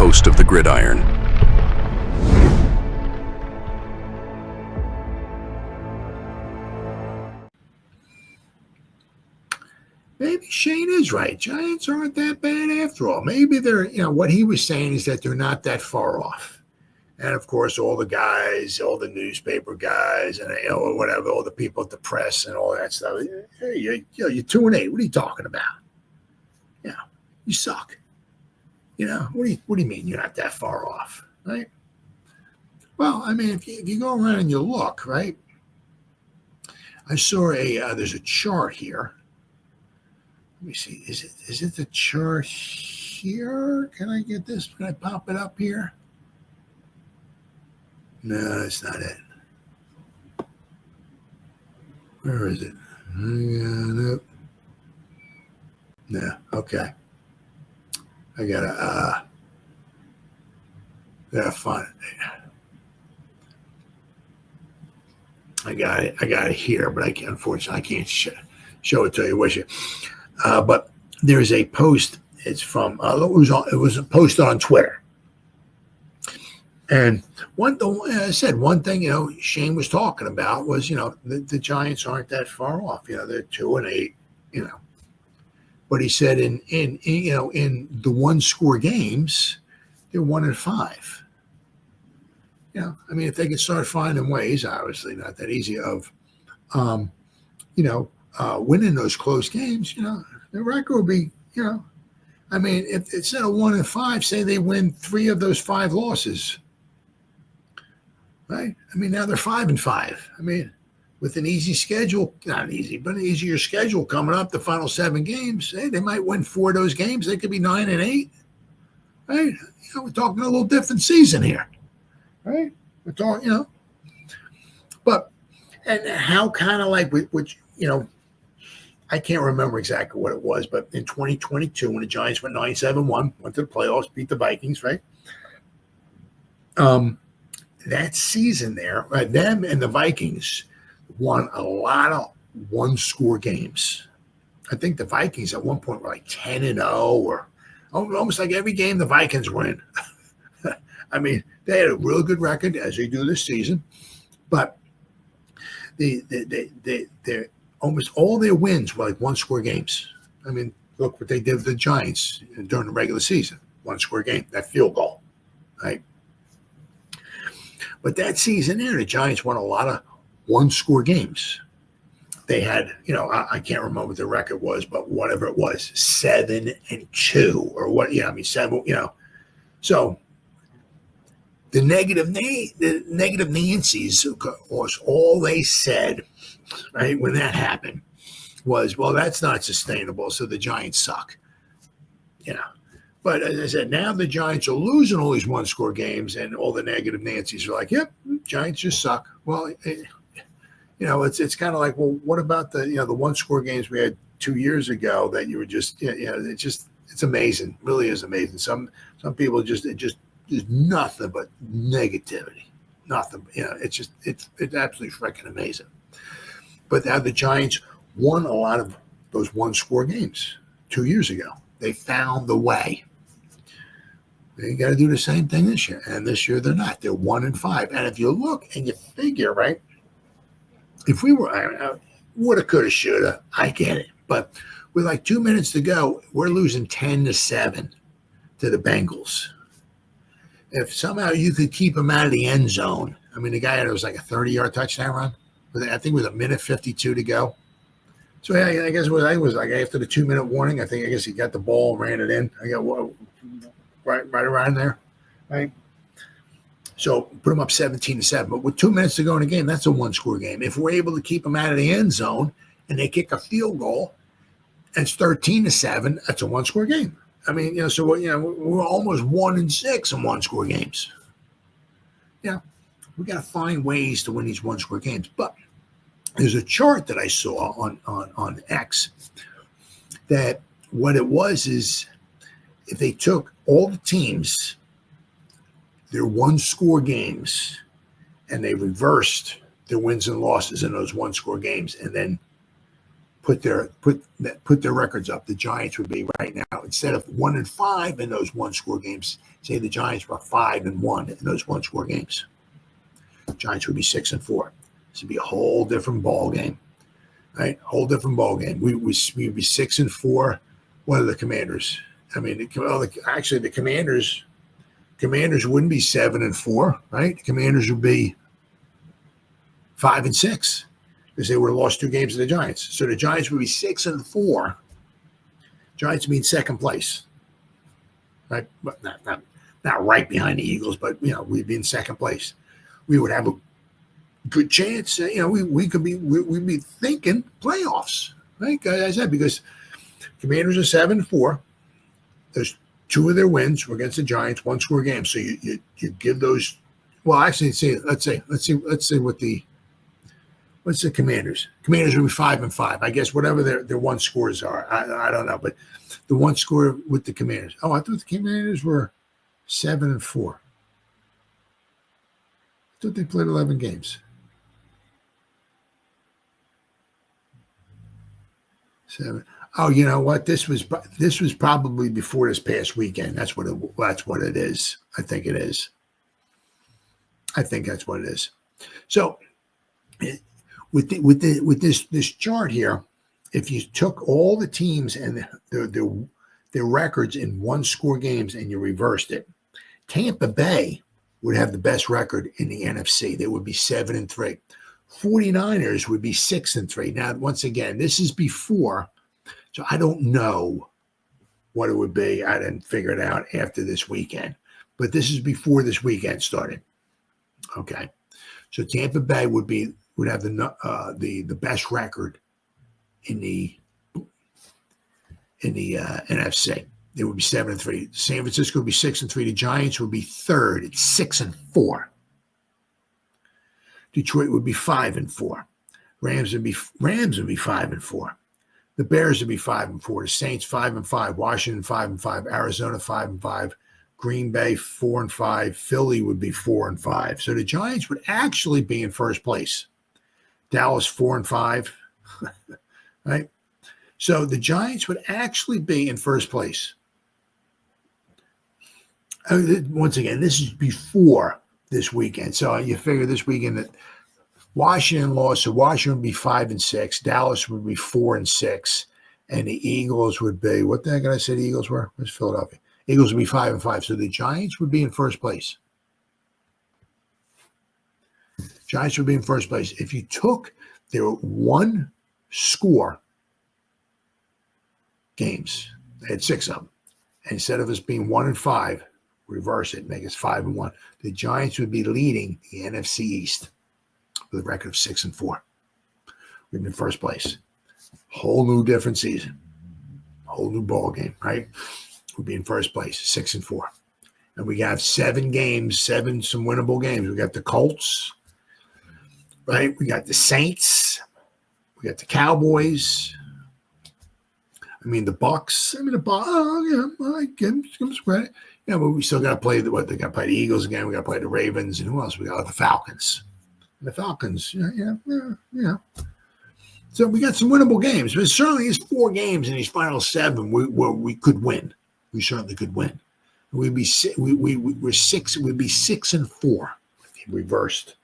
host of the Gridiron. Maybe Shane is right. Giants aren't that bad after all. Maybe they're, what he was saying is that they're not that far off. And of course, all the guys, all the newspaper guys, and whatever, all the people at the press and all that stuff. Hey, you're 2-8. What are you talking about? You suck. What do you mean you're not that far off, right? Well, I mean, if you go around and you look, right? I saw there's a chart here. Let me see. Is it the chart here? Can I get this? Can I pop it up here? No, that's not it. Where is it? Nope. No. Okay. I gotta find it. I got it here, but unfortunately I can't show it to you. Wish you. But there's a post. It's from it was posted on Twitter. And one thing, Shane was talking about was, the Giants aren't that far off. They're 2-8. But he said in the one-score games, they're 1-5. I mean, if they could start finding ways, obviously not that easy, of winning those close games, the record will be, I mean, if instead of 1-5, say they win 3 of those 5 losses, right? I mean, now they're 5-5. I mean, with an easy schedule, not easy, but an easier schedule coming up, the final 7 games, hey, they might win 4 of those games. They could be 9-8, right? We're talking a little different season here, right? We're talking, but, and how kind of like, which, I can't remember exactly what it was, but in 2022, when the Giants went 9-7-1, went to the playoffs, beat the Vikings, right? That season there, them and the Vikings won a lot of one-score games. I think the Vikings at one point were like 10-0, or almost like every game the Vikings were in. I mean, they had a real good record, as they do this season, but they almost all their wins were like one-score games. I mean, look what they did with the Giants during the regular season. One-score game, that field goal, right? But that season there, the Giants won a lot of one-score games. They had, I can't remember what the record was, but whatever it was, 7-2 or what? 7. So the negative Nancy's was all they said, right, when that happened was, well, that's not sustainable, so the Giants suck. But as I said, now the Giants are losing all these one-score games, and all the negative Nancy's are like, yep, Giants just suck. Well, it's kind of like, well, what about the the one-score games we had 2 years ago that you were just, it's amazing. It really is amazing. Some people just nothing but negativity. Nothing. It's absolutely freaking amazing. But now the Giants won a lot of those one-score games 2 years ago. They found the way. They got to do the same thing this year. And this year they're not. They're 1-5. And if you look and you figure, right, if we were woulda, coulda, shoulda, I get it. But with like 2 minutes to go, we're losing 10-7 to the Bengals. If somehow you could keep them out of the end zone, I mean, the guy had, it was like a 30-yard touchdown run. I think it was 1:52 to go. So yeah, I guess it was like after the 2-minute warning. I guess he got the ball, ran it in. I got right around there, right? So put them up 17-7. But with 2 minutes to go in the game, that's a one-score game. If we're able to keep them out of the end zone and they kick a field goal, and it's 13-7, that's a one-score game. I mean, so we're almost 1-6 in one-score games. We got to find ways to win these one-score games. But there's a chart that I saw on X that what it was is if they took all the teams, their one-score games, and they reversed their wins and losses in those one-score games and then put their records up. The Giants would be right now, instead of 1-5 in those one-score games, say the Giants were 5-1 in those one-score games. The Giants would be 6-4. This would be a whole different ball game, right? Whole different ball game. We'd be 6-4. What are the Commanders? I mean, actually, the Commanders wouldn't be 7-4, right? The Commanders would be 5-6 because they would have lost 2 games to the Giants. So the Giants would be 6-4. Giants would be in second place, right? But not right behind the Eagles, but we'd be in second place. We would have a good chance. We'd be thinking playoffs, right? As I said, because Commanders are 7-4. There's 2 of their wins were against the Giants, one-score games. So you give those. Well, actually, let's see what's the Commanders? Commanders will be 5-5. I guess whatever their one scores are. I don't know, but the one score with the Commanders. Oh, I thought the Commanders were 7-4. I thought they played 11 games. 7. Oh, you know what? This was probably before this past weekend. That's what it is. I think it is. I think that's what it is. So, with this chart here, if you took all the teams and their records in one-score games and you reversed it, Tampa Bay would have the best record in the NFC. They would be 7-3. 49ers would be 6-3. Now, once again, this is before. So I don't know what it would be. I didn't figure it out after this weekend. But this is before this weekend started. Okay. So Tampa Bay would have the best record in the NFC. They would be 7-3. San Francisco would be 6-3. The Giants would be third at 6-4. Detroit would be 5-4. Rams would be 5-4. The Bears would be 5-4. The Saints 5-5. Washington 5-5. Arizona 5-5. Green Bay 4-5. Philly would be 4-5. So the Giants would actually be in first place. Dallas 4-5. Right? So the Giants would actually be in first place. Once again, this is before this weekend. So you figure this weekend that Washington lost, so Washington would be 5-6. Dallas would be 4-6. And the Eagles would be, what the heck did I say the Eagles were? Where's Philadelphia? Eagles would be 5-5. So the Giants would be in first place. Giants would be in first place. If you took their one score games, they had 6 of them. And instead of us being 1-5, reverse it, make us 5-1. The Giants would be leading the NFC East with a record of 6-4. We'd be in first place. Whole new different season. Whole new ball game, right? We'd be in first place, 6-4. And we got 7 games, some winnable games. We got the Colts, right? We got the Saints. We got the Cowboys. I mean, the Bucks. I mean, the Bucks. Oh, yeah, I give them some credit. Yeah, but we still got to play they got to play the Eagles again. We got to play the Ravens, and who else? We got the Falcons. And the Falcons, yeah. So we got some winnable games, but certainly there's 4 games in these final 7 where we could win. We certainly could win. We'd be 6-4 reversed.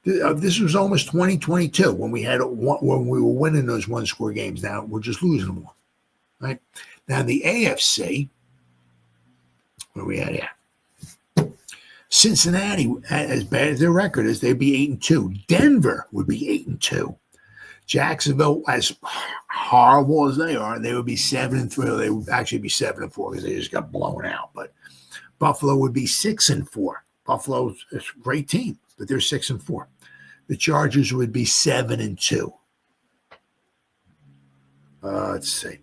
This was almost 2022 when we were winning those one-score games. Now we're just losing them all. Right now, in the AFC, where we at here? Cincinnati, as bad as their record is, they'd be 8-2. Denver would be 8-2. Jacksonville, as horrible as they are, they would be 7-3. They would actually be 7-4 because they just got blown out. But Buffalo would be 6-4. Buffalo's a great team, but they're 6-4. The Chargers would be 7-2. Let's see.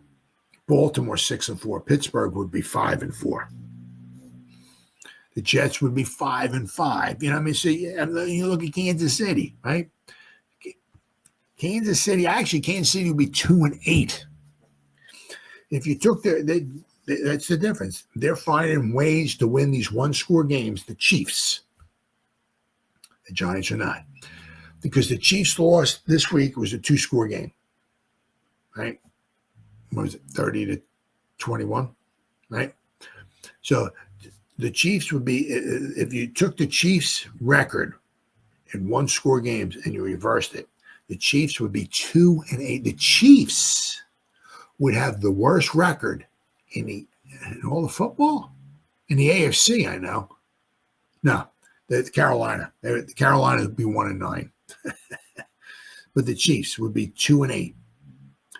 Baltimore 6-4. Pittsburgh would be 5-4. The Jets would be 5-5. You know what I mean? So you look at Kansas City, right? Kansas City would be 2-8. If you took that's the difference. They're finding ways to win these one-score games. The Chiefs, the Giants are not, because the Chiefs lost this week. It was a 2-score game. right? What was it, 30-21, right? So the Chiefs would be, if you took the Chiefs' record in one-score games and you reversed it, the Chiefs would be 2-8. The Chiefs would have the worst record in all the football in the AFC. I know. No, the Carolina. The Carolina would be 1-9, but the Chiefs would be 2-8.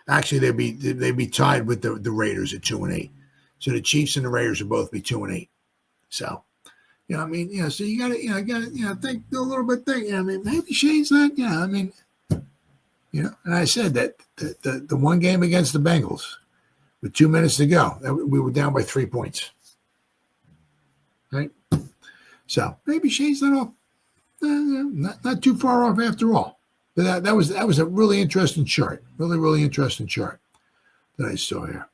Actually, they'd be tied with the Raiders at 2-8. So the Chiefs and the Raiders would both be 2-8. So, I mean, so you got to, think a little bit. I mean, maybe Shane's not. I mean, and I said that the one game against the Bengals, with 2 minutes to go, we were down by 3 points, right? So maybe Shane's not off, not too far off after all. But that was a really interesting chart, really interesting chart that I saw here.